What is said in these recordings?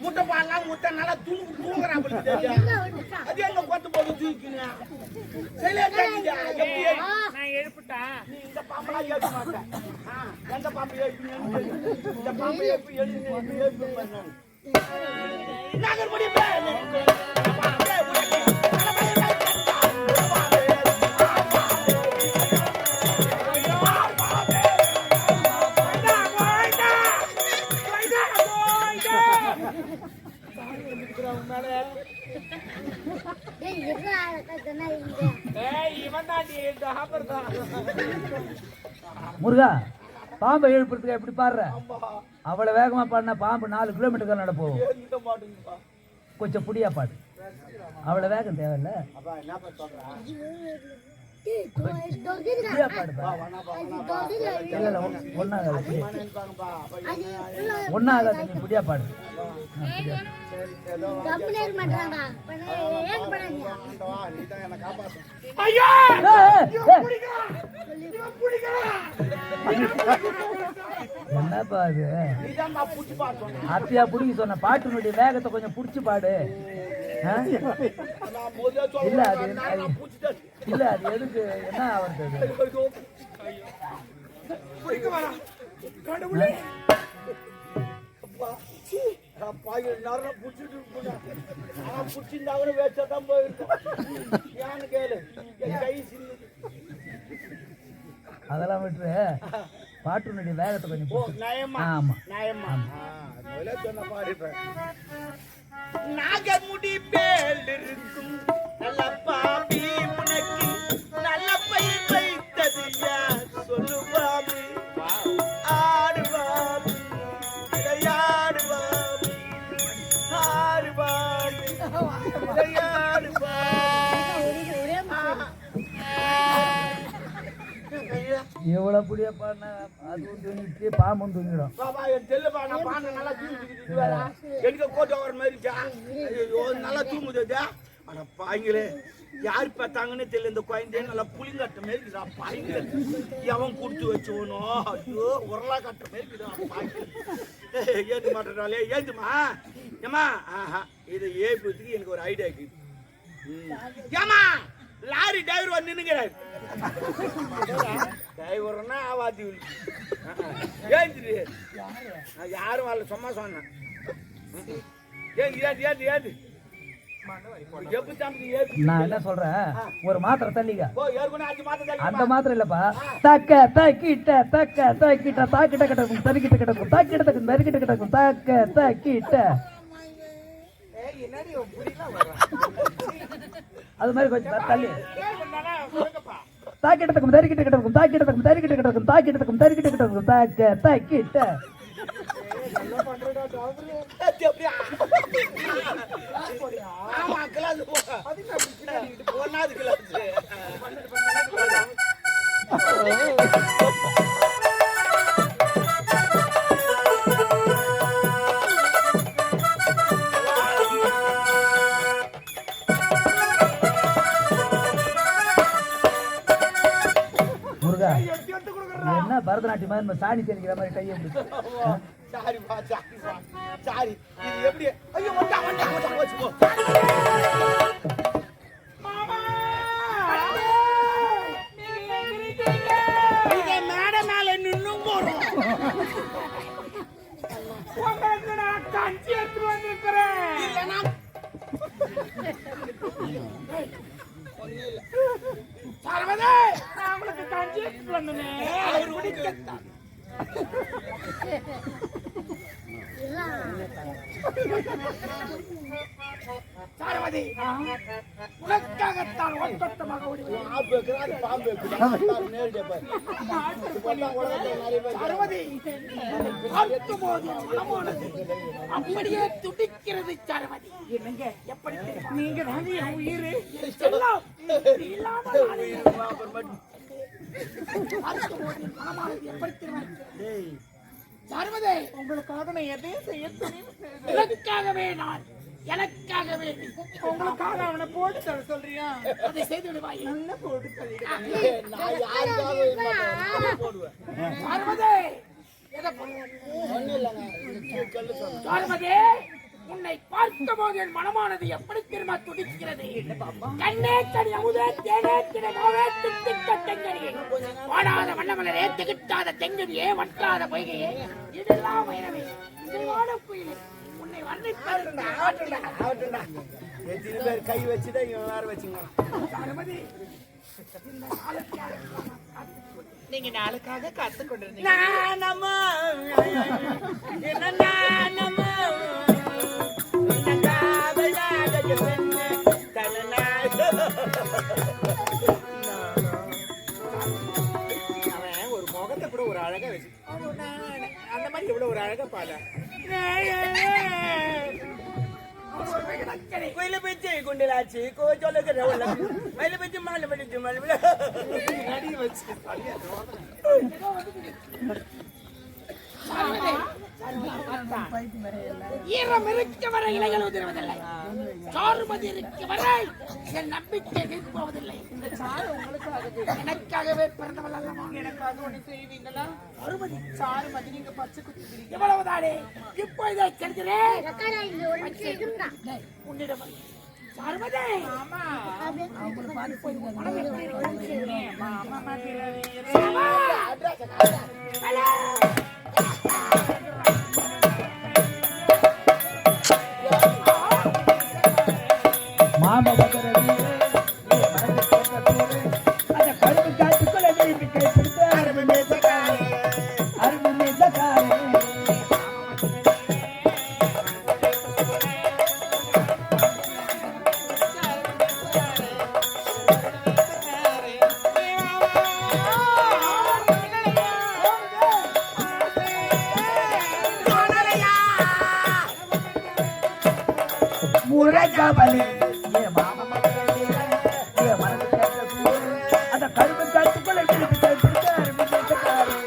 முட்டை பால்லாம் முட்டை நல்லா தூங்குறா அது எங்க கொத்து போது தூக்கிங்க நான் எழுப்பிட்டேன் நீ இந்த பாம்பெல்லாம் எழுப்ப மாட்டேன் எந்த பாம்பு எழுப்பினு இந்த பாம்பு எழுப்பி எழுப்பி நகர் முடியும் முருகா பாம்பை எழுப்புறதுக்கு எப்படி பாடுற அவ்வளவு வேகமா பாடினா பாம்பு 4 கிலோமீட்டர் நடப்போம் கொஞ்சம் புடியா பாடு அவ்வளவு வேகம் தேவையில்ல ஒன்னாகாது நீ புடியா பாடு என்னப்பா அது அத்தியா புடிக்க சொன்ன பாட்டினுடைய வேகத்தை கொஞ்சம் புடிச்சு பாடு இல்ல அது இல்ல அது எதுக்கு என்ன ஆகுறது அதெல்லாம் விட்டு பாட்டினுடைய வேகத்தை கொஞ்சம் ஆமா நாகமுடி பேல் இருக்கும் நல்ல பாபி உனக்கு நல்ல பயிர் வைத்தது யார் சொல்லுவாமி ஆடுவாமி விளையாடுவாமி ஆடுவாமி எவ்வளவு புடிய பாடினா அதுவும் தூங்கிட்டு பாம்பும் தூங்கிடும் எனக்கு கோட்டை வர மாதிரி நல்லா தூங்குது ஆனா பாய்ங்களே யாரு பார்த்தாங்கன்னு தெரியல இந்த குழந்தைய நல்லா புளிங்கட்ட மாதிரி பாய்ங்க எவன் கொடுத்து வச்சவனோ ஐயோ உரலா கட்ட மாதிரி பாய்ங்க ஏந்து மாட்டாலே ஏந்துமா ஏமா இதை ஏற்படுறதுக்கு எனக்கு ஒரு ஐடியா இருக்குது ஏமா லாரி டிரைவர் வந்து நின்னுங்கிறாரு டிரைவர்னா ஆவாதி ஏந்திரு யாரும் வரல சும்மா சொன்னேன் ஏது நான் என்ன சொல்றேன் ஒரு மாத்திரை தள்ளிங்க அந்த மாத்திரை இல்லப்பா தக்க தக்கிட்ட தக்க தக்கிட்ட தாக்கிட்ட கிடக்கும் தரிக்கிட்ட கிடக்கும் தாக்கிட்ட தக்கும் தரிக்கிட்ட கிடக்கும் தக்க தக்கிட்ட அது மாதிரி கொஞ்சம் தள்ளி தாக்கிட்டதுக்கும் தரிக்கிட்ட கிடக்கும் தாக்கிட்டதுக்கும் தரிக்கிட்ட கிடக்கும் தாக்கிட்டதுக்கும் தரிக்கிட்ட கிடக்கும் தாக்க தாக்கிட்ட என்ன பரதநாட்டியம் மாதிரி சாணி தெரிக்கிற மாதிரி கையை எப்படி ஐயோ மேட மேல நின்னும் போறோம் கஞ்சி எடுத்து வந்திருக்கிறேன் அவங்களுக்கு கஞ்சி எடுத்து வந்தேன் சாரவதி உனக்காகத்தான் ஒட்டமாக அப்படியே துடிக்கிறது சாரவதி என்னங்க எப்படி நீங்க தானே என் உயிர் சாரவதி உங்களுக்காக நான் எதையும் செய்ய எனக்காகவே நான் எனக்காகவே உங்களுக்காக அவனை போட்டு தர சொல்றியா அதை செய்து விடுவாய் நல்லா போட்டு தள்ளிடுவேன் சாருமதி, உன்னை பார்க்கும் போது என் மனமானது எப்படி திரும்ப துடிக்கிறது. கண்ணே கனி அமுதே தேனே தினமாவே தித்திக்க தெங்கனியே, வாடாத வண்ணமலரே திகட்டாத தெங்கனியே, வற்றாத பொய்கையே, இதெல்லாம் வைரவே இதுவான குயிலே, உன்னை வர்ணிப்பது எத்தனை பேர் கை வச்சுதான் இவன் வேற வச்சுங்க. சாருமதி, நீங்க நாளுக்காக காத்து கொண்டிருந்தீங்க. நானம்மா என்ன நானம்மா அவன் ஒரு முகத்தை கூட ஒரு அழகா வச்சு அந்த மாதிரி எவ்வளவு ஒரு அழகா பாட கோயில பேச்சு குண்டிலாச்சு கோச்சோலுக்கு ரவுல மயில பேச்சு மாலை படிச்சு மலை அடி வச்சு ஈரம் இருக்க வரை இலைகள் உதிர்வதில்லை. சாருமதி இருக்க வரை என் நம்பிக்கை வீழ்போவதில்லை. எனக்காகவே பிறந்தவள் அல்லவா? எனக்காக ஒண்ணு செய்வீங்களா? சாருமதி, சாருமதி, நீங்க பச்சை குத்தி எவ்வளவுதானே இப்போ இதை செல்கிறேன் உன்னிடம். சாருமதி, ஆமா மாமா பக்கர அந்த கருப்பு காட்டுக்குள்ள திருப்பி கேட்டு அருமை மேசக்காரே. முரகபலி மாமா அந்த கருப்பு காட்டுக்குள்ள திருப்பி கேட்டு அருமை மேசக்காரே.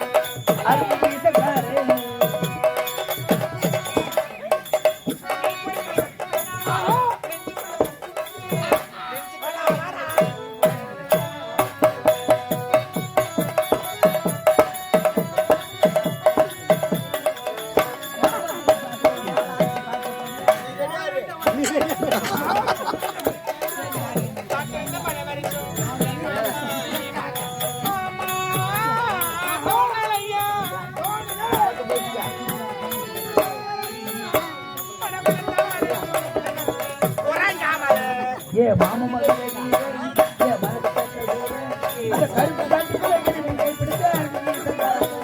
ஏ மாமா மகளே ஏ மனது அந்த கருப்பு காட்டுக்குள்ள திருப்பி கேட்டு அருமை மேசக்காரே.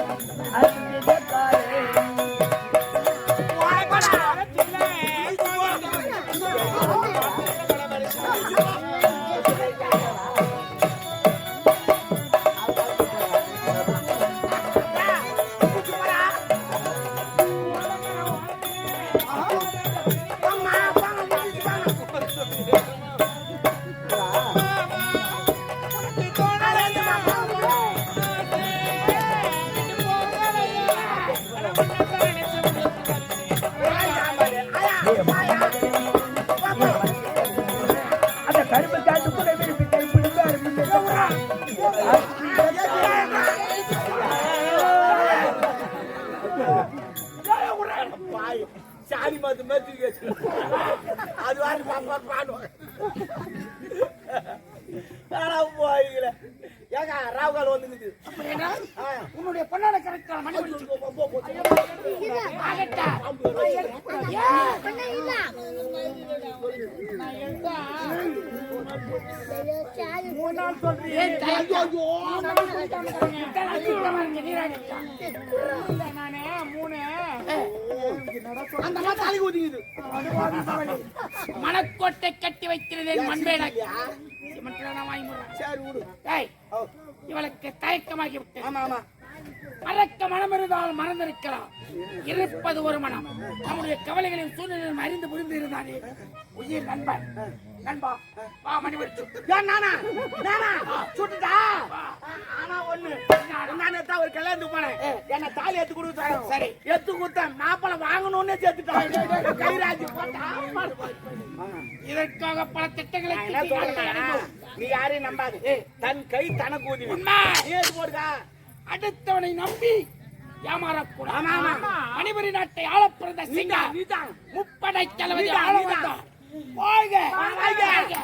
அந்த கருப்பு காட்டுக்குள்ள திருப்பி கேட்டு அருமை பாய் சாணி மத்து மேத்து அது வாரி பாப்பா பாடுவாங்க. போய்கள ஏங்க ராவுகால் வந்துக்குது. உன்னுடைய பொண்ணாட கரெக்டா மணி மனக்கோட்டை கட்டி வைக்கிறேன் மண்பேடாக்கி இவளுக்கு தயக்கமாகி விட்டது. ஆமா ஆமா மறக்க மனம் இருந்தால் மறந்திருக்கலாம், இருப்பது ஒரு மனம். நம்முடைய கவலைகளையும் சூழ்நிலையும் அறிந்து புரிந்து இருந்தானே உயிர் நண்பன். நண்பா வா மணி வச்சு நானா சுட்டுட்டா. ஆனா ஒண்ணு நான் ஒரு கல்யாணத்துக்கு போனேன். என்ன தாலி எடுத்து கொடுத்தாங்க. சரி எடுத்து கொடுத்தேன். மாப்பிளை வாங்கணும்னே சேர்த்துட்டான். கைராஜி போட்டா. இதற்காக பல திட்டங்களை நீ யாரையும் நம்பாது. தன் கை தனக்கு உதவி. உண்மை. நீ எடுத்து போடுதா. அடுத்தவனை நம்பி ஏமாறக்கூடாது. மணிபுரி நாட்டை ஆள பிறந்த சிங்கம் முப்படை தளபதி ஆள வந்தார். வாழ்க வாழ்க வாழ்க.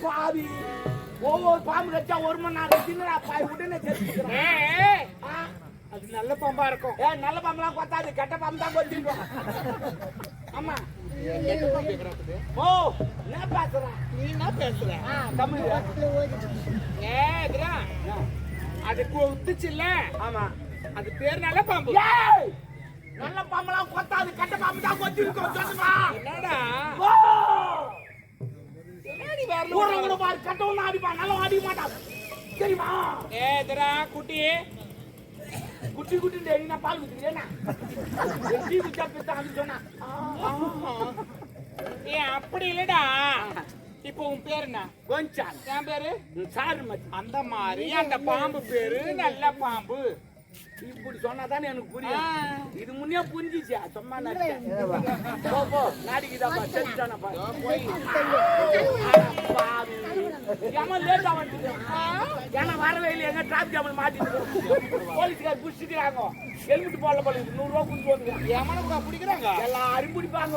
பாவி ஒவ்வொரு பாம்பு கச்சா 1 மணி நேரம் தின்னடா பாய் உடனே செத்துக்கிறான். அது நல்ல பாம்பா இருக்கும். நல்ல பாம்புலாம் கொத்தாது, கெட்ட பாம்பு தான் கொத்திடுவோம். ஆமா ஓ என்ன பேசுற நீ என்ன பேசுற? தமிழ் இதுடா அது குத்துச்சு இல்ல? ஆமா அது பேர் நல்ல பாம்பு. ஏய் நல்ல பாம்புலாம் கொத்தாது, கெட்ட பாம்பு தான் கொத்திருக்கோம் சொல்லுமா. என்னடா ஓ என்னடி வரல? ஊரங்கட பாரு கட்டவன அடிப்பா, நல்ல அடிக்க மாட்டான் தெரியுமா. இதுடா குட்டி குட்டி குட்டி டேய் நான் பால் ஊத்துறேனா டீ குடிச்சா பேசான்னு சொன்னா. அப்படி இல்லடா. இப்போ உன் பேர் என்ன? கொஞ்சம் என் பேரு சாரு மச்சி. அந்த மாதிரி அந்த பாம்பு பேரு நல்ல பாம்பு. இப்படி சொன்னாதானே எனக்கு புரியும். இது முன்னே புரிஞ்சிச்சு, சும்மா நடிச்சேன். போ போ நாடிக்குதாப்பா செஞ்சானா பா போய் ஏமா லேட்டா வந்துட்டேன். ஏன்னா வரவே இல்லை, எங்க டிராபிக் ஜாமில் மாட்டிட்டு போலீஸ்கார் புடிச்சிக்கிறாங்க. ஹெல்மெட் போடல போல 100 ரூபா கொடுத்து வந்து எமனுக்கு பிடிக்கிறாங்க. எல்லாரும் பிடிப்பாங்க.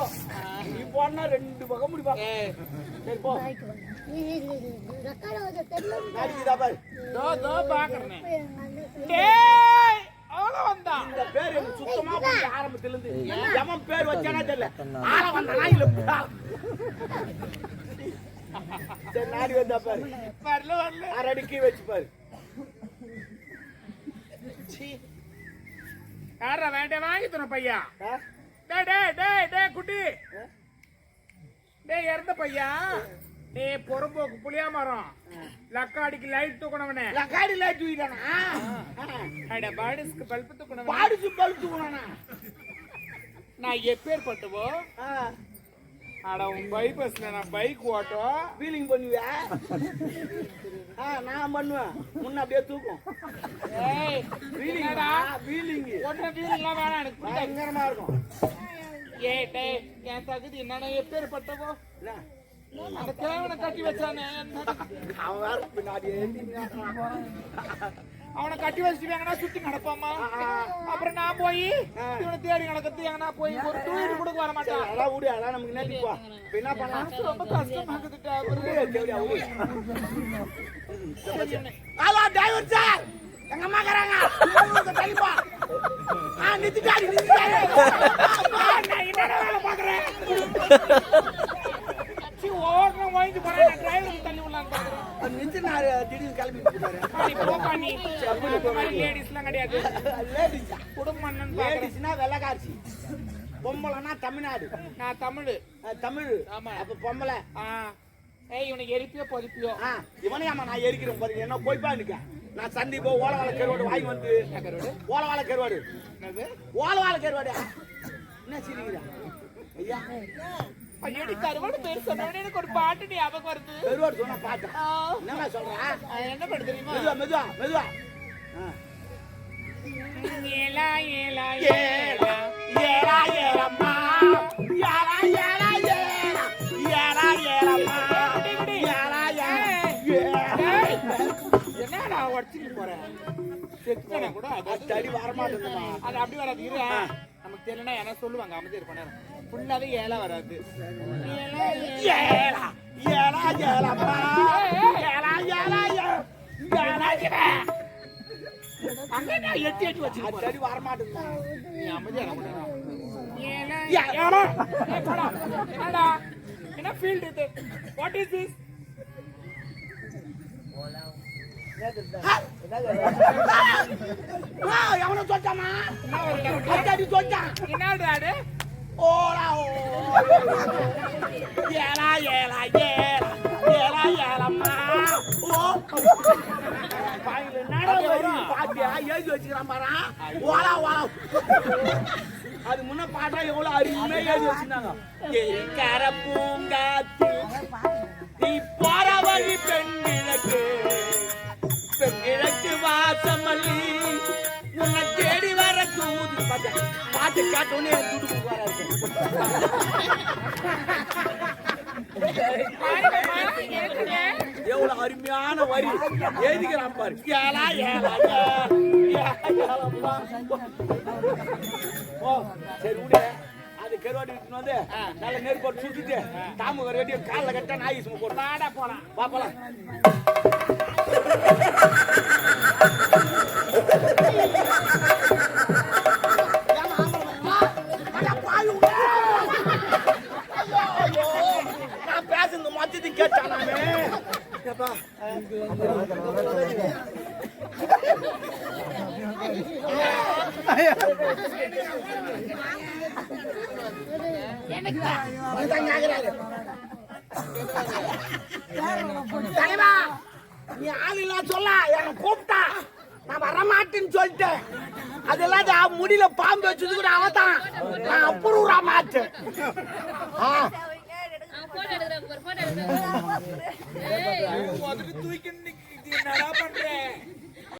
நீ போனா 2 பக்கம் பிடிப்பாங்க. சரி போ நாடிக்குதா பாரு. பாக்குறேன். டேய் அவள வந்தா. இந்த பேர் எனக்கு சுத்தமா புரிய ஆரம்பத்துல இருந்து. எவன் பேர் வச்சானா தெரியல. ஆள வந்தானா இல்ல. சரி நாடி வந்தா பாரு. வரல வரல. அரடிக்கி வச்சு பாரு. யாரா வேண்டாம் வாங்கி தர பையா. டேய் டேய் டேய் டேய் குட்டி. டேய் இறந்த பையா. டேய் பொறம்போக்கு புளியா மரம். லக்காடிக்கு லைட் தூக்கணவனே. லக்காடி லைட் தூக்கிட்டானா? அட பாடிஸ்க்கு பல்ப் தூக்கணவனே. பாடிச்சு பல்ப் தூக்கினானா? நான் எப்பேர் பட்டுவோ? அட உன் பைபஸ்ல நான் பைக் ஓட்டோ வீலிங் பண்ணுவியா? நான் பண்ணுவேன். முன்ன அப்படியே தூக்கும். ஏய் வீலிங்கடா வீலிங். ஓட்ட வீலிங்லாம் வேணாம் எனக்கு பிடிக்காது. பயங்கரமா இருக்கும். ஏய் டேய் என் தகுதி என்னன்னா எப்பேர் பட்டவோ? என்ன? அந்த தேவனை கட்டி வச்சானே. அவன் வேற பின்னாடி அவனை கட்டி வச்சுட்டு எங்கன்னா சுத்தி நடப்பாமா. அப்புறம் நான் போய் இவனை தேடி நடக்கிறது எங்கன்னா போய் ஒரு டூர் கூட வர மாட்டான். அதான் விடு, அதான் நமக்கு நேட்டிப்பா. இப்ப என்ன பண்ணலாம்? ரொம்ப கஷ்டமாக்குதுட்டா. ஹலோ டிரைவர் சார், எங்க அம்மா கறாங்க தள்ளிப்பா. நிறுத்திட்டாடி நிறுத்திட்டாடி. நான் என்னடா வேலை பாக்குறேன்? ஓடுறோம் வாங்கி போறேன். டிரைவர் தள்ளி விடலாம் பாக்குறேன். நிறுத்தினாரு திடீர்னு கிளம்பி போறாரு. போப்பா நீ. லேடிஸ்லாம் கிடையாது. லேடிஸா? குடும்பம் லேடிஸ்னா வெள்ளக்காட்சி, பொம்பளைனா தமிழ்நாடு. நான் தமிழ். தமிழ். ஆமா. அப்ப பொம்பளை. ஏய் இவனை எரிப்பியோ பொதிப்பியோ? இவனையாமா நான் எரிக்கிறேன் பாருங்க. என்ன போய்ப்பா நிக்க. நான் சந்திப்போ ஓலவாழ கருவாடு வாங்கி வந்து. ஓலவாழ கருவாடு. ஓலவாழ கருவாடு. என்ன சிரிக்கிறா ஐயா? ஐயடி கருவாடு பேர் சொன்னவனே எனக்கு ஒரு பாட்டு ஞாபகம் வருது. கருவாடு சொன்னா பாட்டா? என்னமா சொல்றா? என்ன பாட்டு தெரியுமா? மெதுவா மெதுவா மெதுவா. ஏலா ஏலா ஏலா ஏலா ஏலம்மா ஏலா ஏலா ஏலா ஏலா ஏலம்மா ஏலா ஏலா. என்னடா உடச்சிட்டு போறேன்? செத்துனா கூட தடி வரமாட்டேங்குமா? அது அப்படி வராது. இரு நமக்கு தெரியலன்னா என்ன சொல்லுவாங்க. அமைதி இருப்பானே ஃபுல்லாவே ஏலா வராது. ஏலா ஏலா ஏலம்மா ஏலா ஏலா ஏலா. அங்க நான் எட்டி எட்டி வச்சு தடி வரமாட்டேங்குமா? நீ அமைதியா இருக்க. ஏலா ஏலா. என்னடா என்ன ஃபீல்ட் இது? What is this? எவனோ சொச்சாமா? என்ன அடி சொச்சான். என்னடா அது? ஓலா ஓ ஏலா ஏலா ஏலா ஏலா ஏலம்மா ஓ. பாட்டியா எழுதி வச்சுக்கிறான் பாரா. ஓலா ஓலா. அது முன்ன பாட்டா எவ்வளவு அருமையா எழுதி வச்சிருந்தாங்க. எரிக்கர பூங்காத்தில் நீ போற வழி பெண்ணிழக்கு பெண்ணிழக்கு வாசமல்லி உன்னை தேடி வர தூது. பாட்டு கேட்டோன்னே துடுப்பு வர எவ்வளவு அருமையான வரி எழுதிக்கிறான் பாரு. ஏலா ஏலா ஏலப்பா. ஓ சரி விடு. அது கருவாடி வந்து நல்ல நெருப்போட்டு சுட்டுட்டு தாமு ரெடி காலில் கட்ட நாய் சும்மா போட்டு நாடா போலாம் பாப்பலாம். நான் பேசுறது மொத்தத்தை கேட்டானே. தலைவா நீ ஆளுங்களா சொல்ல என்ன கூப்பிட்டா நான் வரமாட்டேன்னு சொல்லிட்டேன். அதெல்லாம் முடியல பாம்பு வச்சது கூட அவதான் நான் அப்புறா மாட்டேன். தூக்கி என்னடா பண்றேன்